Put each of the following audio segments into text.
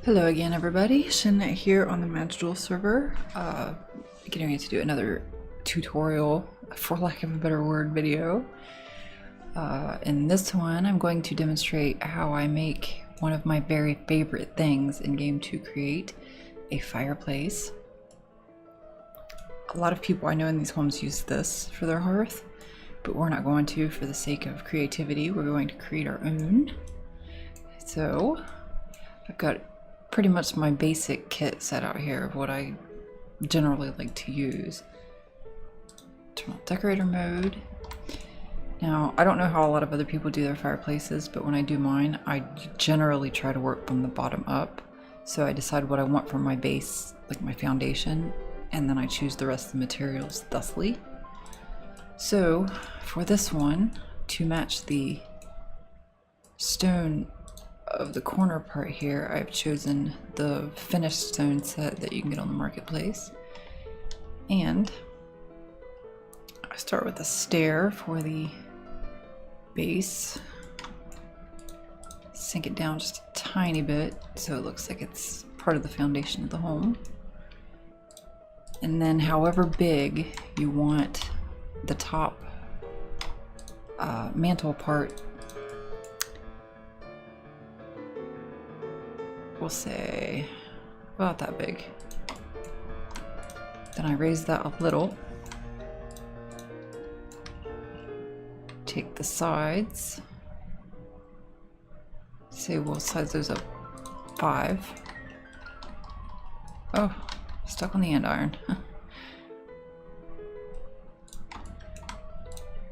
Hello again, everybody. Shanette here on the Magical server. Getting ready to do another tutorial, for lack of a better word, video. In this one, I'm going to demonstrate how I make one of my very favorite things in game to create a fireplace. A lot of people I know in these homes use this for their hearth, but we're not going to for the sake of creativity. We're going to create our own. So I've got pretty much my basic kit set out here of what I generally like to use. Turn on decorator mode. Now, I don't know how a lot of other people do their fireplaces, but when I do mine, I generally try to work from the bottom up. So I decide what I want for my base, like my foundation, and then I choose the rest of the materials thusly. So for this one, to match the stone of the corner part here, I've chosen the finished stone set that you can get on the marketplace. And I start with a stair for the base. Sink it down just a tiny bit so it looks like it's part of the foundation of the home. And then however big you want the top mantle part, we'll say about that big. Then I raise that a little. Take the sides. Say we'll size those up 5. Oh, stuck on the andiron.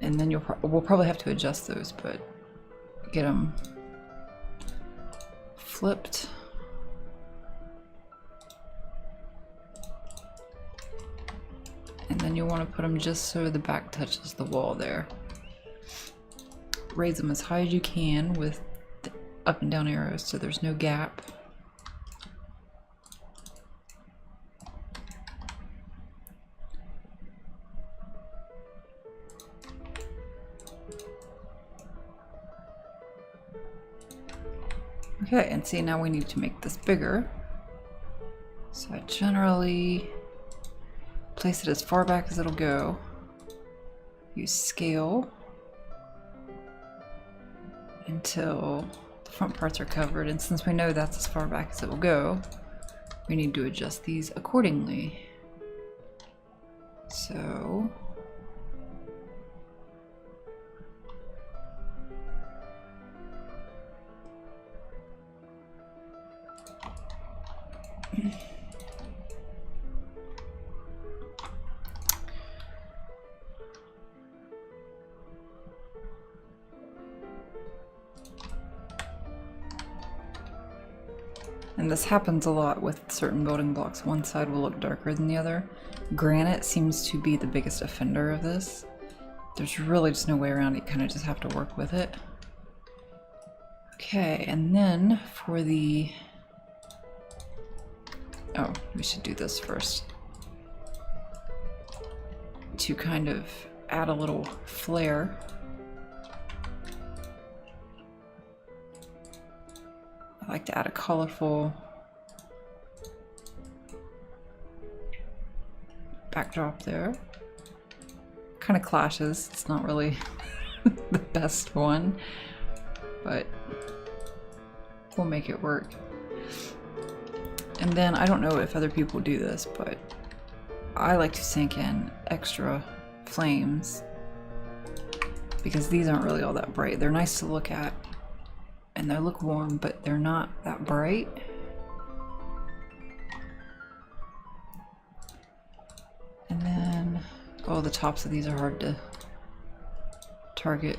And then we'll probably have to adjust those, but get them flipped. And then you want to put them just so the back touches the wall there. Raise them as high as you can with the up and down arrows so there's no gap. Okay, and see, now we need to make this bigger. So I generally place it as far back as it'll go. Use scale until the front parts are covered, and since we know that's as far back as it will go, we need to adjust these accordingly. So and this happens a lot with certain building blocks. One side will look darker than the other. Granite seems to be the biggest offender of this. There's really just no way around it. You kind of just have to work with it. Okay, and then for the... oh, we should do this first. To kind of add a little flair. I like to add a colorful backdrop there. Kind of clashes. It's not really the best one, but we'll make it work. And then I don't know if other people do this, but I like to sink in extra flames because these aren't really all that bright. They're nice to look at and they look warm, but they're not that bright. And then, oh, the tops of these are hard to target.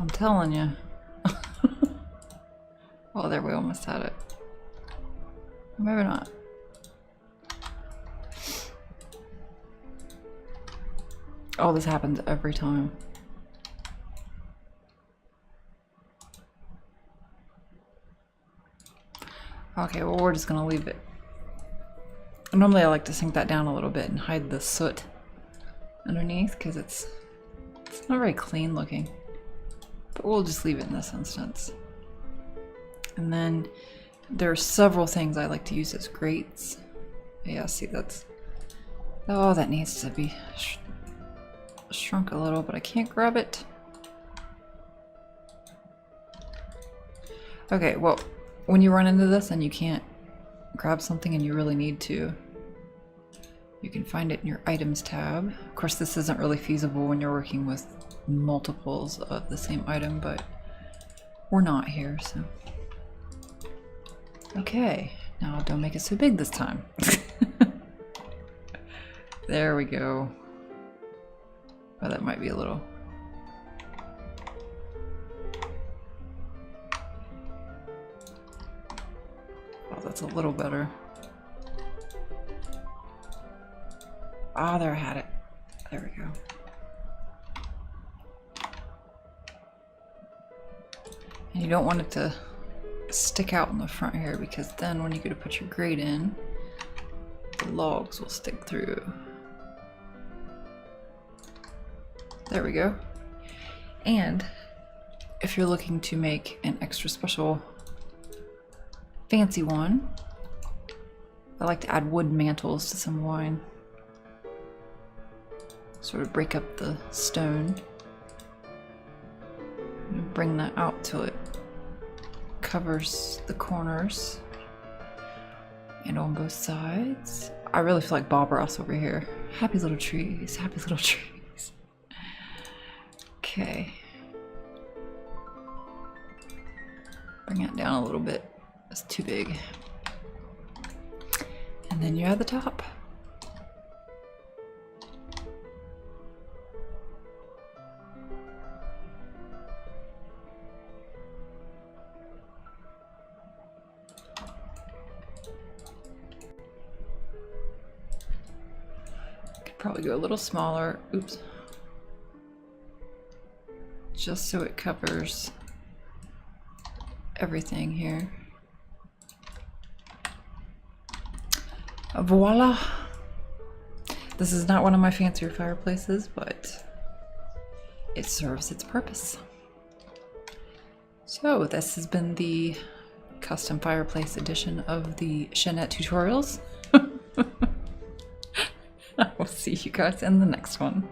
I'm telling you. Oh, there, we almost had it. Maybe not. Oh, this happens every time. Okay, well, we're just gonna leave it. Normally I like to sink that down a little bit and hide the soot underneath because it's not very clean looking. but we'll just leave it in this instance. And then there are several things I like to use as grates. Yeah, see, that's... Oh, that needs to be shrunk a little, but I can't grab it. Okay, well, when you run into this and you can't grab something and you really need to, you can find it in your items tab. Of course, this isn't really feasible when you're working with multiples of the same item, but we're not here, so. Okay, now don't make it so big this time. There we go. Oh, that might be a little... Oh, that's a little better. Ah, there, I had it. There we go. And you don't want it to stick out in the front here, because then when you go to put your grate in, the logs will stick through. There we go. And if you're looking to make an extra special fancy one, I like to add wood mantles to some wine. Sort of break up the stone. And bring that out till it covers the corners and on both sides. I really feel like Bob Ross over here. Happy little trees, happy little trees. Okay. Bring it down a little bit. It's too big. And then you add the top. Could probably go a little smaller. Oops. Just so it covers everything here. Voila! This is not one of my fancier fireplaces, but it serves its purpose. So this has been the custom fireplace edition of the Shanette tutorials. I will see you guys in the next one.